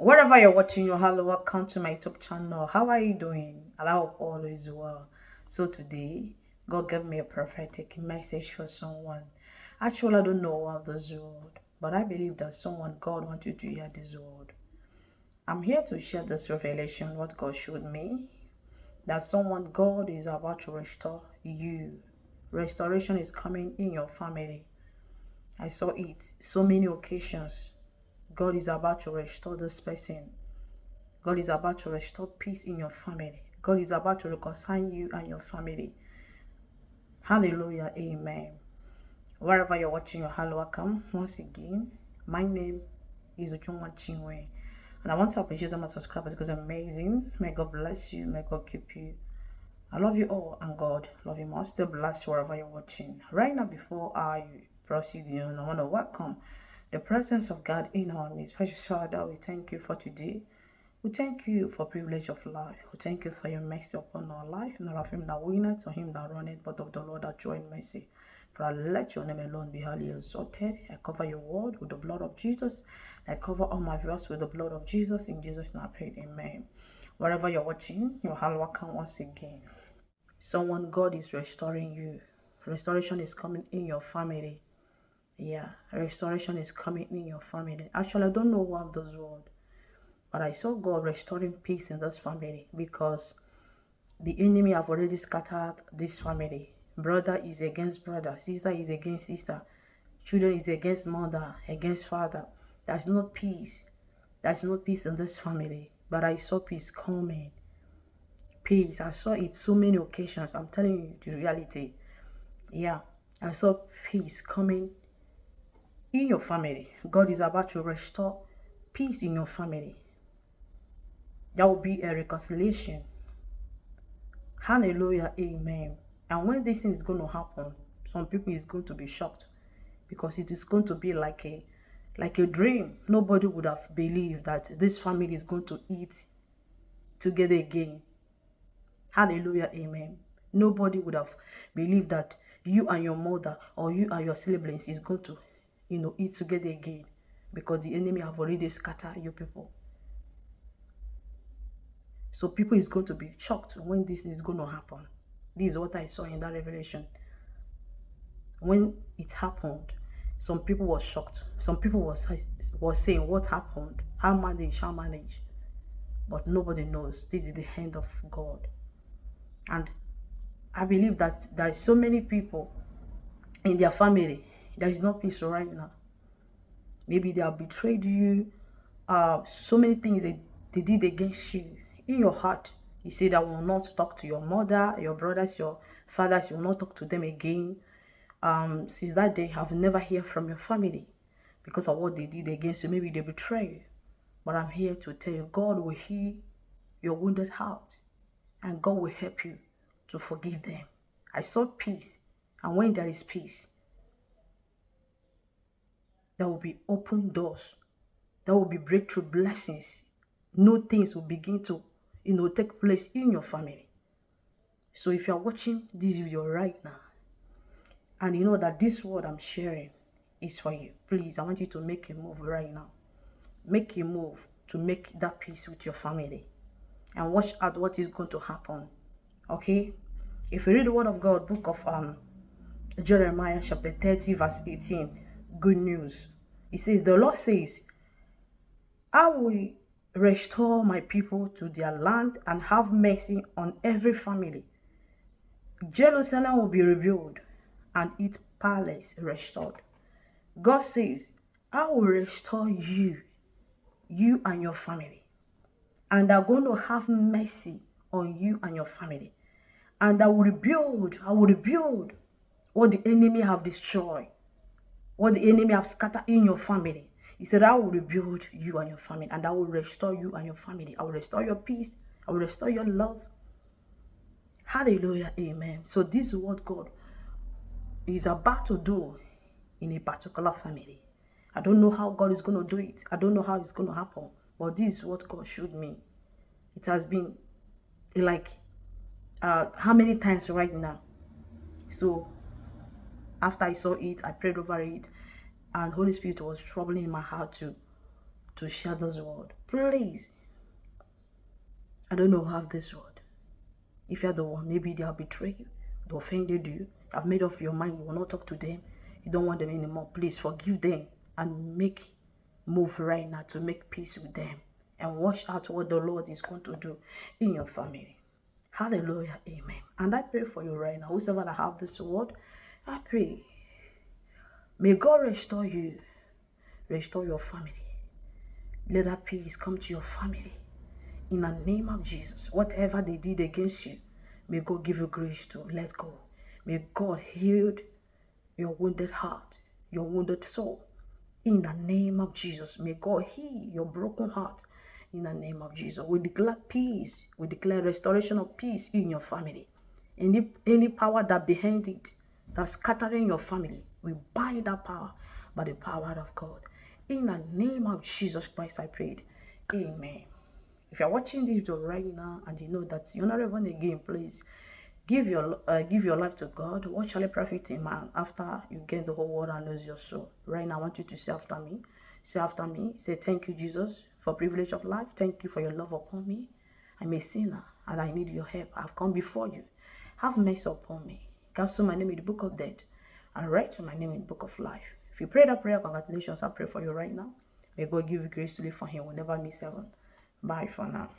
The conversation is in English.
Wherever you're watching your hello, welcome to my YouTube channel. How are you doing? I hope all is well. So today, God gave me a prophetic message for someone. Actually, I don't know of this word, but I believe that someone God wants you to hear this word. I'm here to share this revelation, what God showed me, that someone God is about to restore you. Restoration is coming in your family. I saw it so many occasions. God is about to restore this person. God is about to restore peace in your family. God is about to reconcile you and your family. Hallelujah. Amen. Wherever you're watching your hello, welcome once again. My name is Ujunwa Chinwe. And I want to appreciate all my subscribers because amazing. May God bless you. May God keep you. I love you all and God love you more. Stay blessed wherever you're watching. Right now, before I proceed, I want to welcome the presence of God in our midst. Precious Father, we thank you for today. We thank you for privilege of life. We thank you for your mercy upon our life. Not of him that winneth or him that runneth, but of the Lord that join mercy. For I let your name alone be highly exalted. I cover your word with the blood of Jesus. I cover all my verse with the blood of Jesus. In Jesus' name I pray, amen. Wherever you're watching, your hand welcome once again. Someone, God is restoring you. Restoration is coming in your family. Yeah, restoration is coming in your family. Actually, I don't know what those words, but I saw God restoring peace in this family because the enemy have already scattered this family. Brother is against brother, sister is against sister, children is against mother, against father. There's no peace. There's no peace in this family. But I saw peace coming. Peace. I saw it so many occasions. I'm telling you the reality. Yeah. I saw peace coming in your family. God is about to restore peace in your family. There will be a reconciliation. Hallelujah. Amen. And when this thing is going to happen, some people is going to be shocked because it is going to be like a dream. Nobody would have believed that this family is going to eat together again. Hallelujah. Amen. Nobody would have believed that you and your mother or you and your siblings is going to, eat together again because the enemy have already scattered you people. So people is going to be shocked when this is going to happen. This is what I saw in that revelation. When it happened, some people were shocked. Some people was saying, what happened? How manage? But nobody knows. This is the hand of God. And I believe that there is so many people in their family. There is no peace right now. Maybe they have betrayed you. So many things they did against you. In your heart, you say that will not talk to your mother, your brothers, your fathers. You will not talk to them again. Since that day, have never heard from your family because of what they did against you. Maybe they betrayed you. But I'm here to tell you, God will heal your wounded heart. And God will help you to forgive them. I saw peace. And when there is peace, there will be open doors. There will be breakthrough blessings. New things will begin to, take place in your family. So if you're watching this video right now, and you know that this word I'm sharing is for you, please, I want you to make a move right now. Make a move to make that peace with your family. And watch out what is going to happen. Okay? If you read the word of God, book of Jeremiah chapter 30 verse 18, good news. It says, the Lord says, I will restore my people to their land and have mercy on every family. Jerusalem will be rebuilt and its palace restored. God says, I will restore you and your family. And I'm going to have mercy on you and your family. And I will rebuild what the enemy have destroyed, what the enemy have scattered in your family. He said, I will rebuild you and your family, and I will restore you and your family. I will restore your peace. I will restore your love. Hallelujah. Amen. So this is what God is about to do in a particular family. I don't know how God is going to do it. I don't know how it's going to happen. But this is what God showed me. It has been like how many times right now? So after I saw it, I prayed over it, and Holy Spirit was troubling in my heart to share this word. Please, I don't know who have this word. If you're the one, maybe they have betrayed you, they offended you, you have made up your mind, you will not talk to them, you don't want them anymore. Please forgive them and make move right now to make peace with them and watch out what the Lord is going to do in your family. Hallelujah, amen. And I pray for you right now, whosoever that have this word, I pray, may God restore you, restore your family. Let that peace come to your family. In the name of Jesus, whatever they did against you, may God give you grace to let go. May God heal your wounded heart, your wounded soul. In the name of Jesus, may God heal your broken heart. In the name of Jesus, we declare peace. We declare restoration of peace in your family. Any power that behind it, that's scattering your family, we bind that power by the power of God. In the name of Jesus Christ, I prayed. Amen. If you're watching this video right now and you know that you're not even again, please give your life to God. What shall it profit a man after you gain the whole world and lose your soul? Right now, I want you to say after me. Say after me. Say, thank you, Jesus, for privilege of life. Thank you for your love upon me. I'm a sinner and I need your help. I've come before you. Have mercy upon me. Cancel my name in the book of death and write my name in the book of life. If you pray that prayer, congratulations. I pray for you right now. May God give you grace to live for Him. We'll never miss heaven. Bye for now.